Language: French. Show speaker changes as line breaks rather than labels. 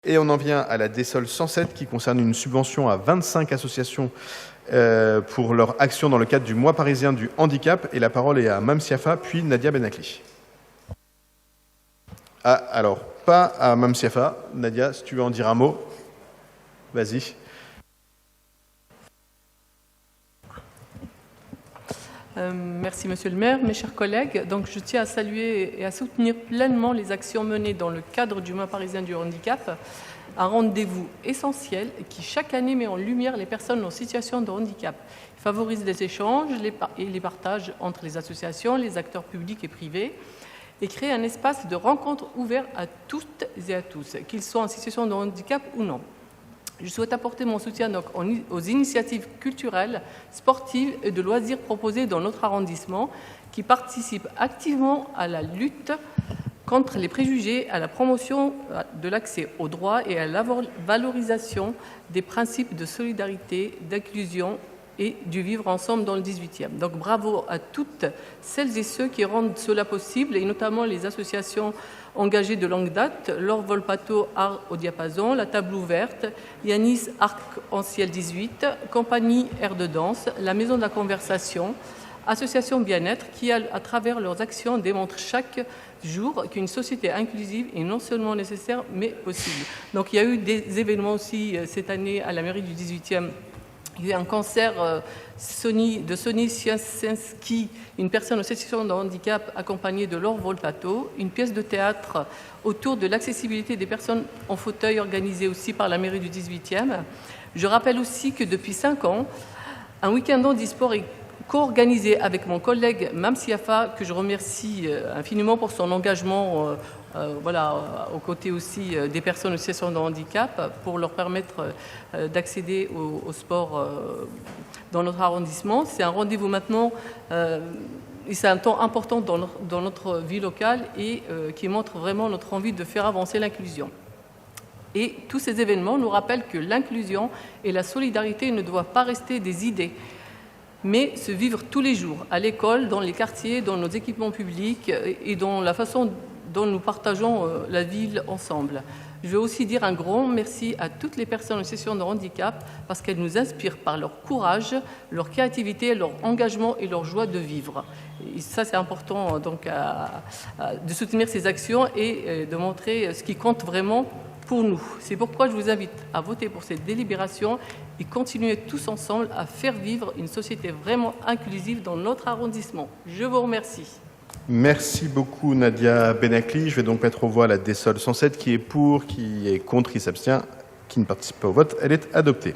Et on en vient à la DSOL 107 qui concerne une subvention à 25 associations pour leur action dans le cadre du mois parisien du handicap. Et la parole est à Mme Siafa, puis Nadia Benakli. Ah, alors, pas à Mme Siafa. Nadia, si tu veux en dire un mot, vas-y.
Merci Monsieur le maire, mes chers collègues. Donc, je tiens à saluer et à soutenir pleinement les actions menées dans le cadre du mois parisien du handicap, un rendez-vous essentiel qui chaque année met en lumière les personnes en situation de handicap. Il favorise les échanges et les partages entre les associations, les acteurs publics et privés et crée un espace de rencontre ouvert à toutes et à tous, qu'ils soient en situation de handicap ou non. Je souhaite apporter mon soutien donc aux initiatives culturelles, sportives et de loisirs proposées dans notre arrondissement qui participent activement à la lutte contre les préjugés, à la promotion de l'accès aux droits et à la valorisation des principes de solidarité, d'inclusion et du vivre ensemble dans le 18e. Donc bravo à toutes celles et ceux qui rendent cela possible, et notamment les associations engagées de longue date, Laure Volpato, Art au diapason, La Table ouverte, Yanis Arc-en-Ciel 18, Compagnie Air de danse, la Maison de la Conversation, Association Bien-être, qui, à travers leurs actions, démontrent chaque jour qu'une société inclusive est non seulement nécessaire, mais possible. Donc il y a eu des événements aussi cette année à la mairie du 18e. Il y a eu un concert de Sonny Sienski, une personne en situation de handicap accompagnée de Laure Volpato, une pièce de théâtre autour de l'accessibilité des personnes en fauteuil organisée aussi par la mairie du 18e. Je rappelle aussi que depuis 5 ans, un week-end handisport est co-organisé avec mon collègue Mme Siafa, que je remercie infiniment pour son engagement aux côtés aussi des personnes en situation de handicap pour leur permettre d'accéder au sport dans notre arrondissement. C'est un rendez-vous maintenant et c'est un temps important dans notre vie locale et qui montre vraiment notre envie de faire avancer l'inclusion. Et tous ces événements nous rappellent que l'inclusion et la solidarité ne doivent pas rester des idées, mais se vivre tous les jours, à l'école, dans les quartiers, dans nos équipements publics et dans la façon dont nous partageons la ville ensemble. Je veux aussi dire un grand merci à toutes les personnes en situation de handicap parce qu'elles nous inspirent par leur courage, leur créativité, leur engagement et leur joie de vivre. Et ça, c'est important donc, de soutenir ces actions et de montrer ce qui compte vraiment pour nous. C'est pourquoi je vous invite à voter pour cette délibération et continuer tous ensemble à faire vivre une société vraiment inclusive dans notre arrondissement. Je vous remercie.
Merci beaucoup Nadia Benakli. Je vais donc mettre aux voix la DSOL 107 qui est pour, qui est contre, qui s'abstient, qui ne participe pas au vote. Elle est adoptée.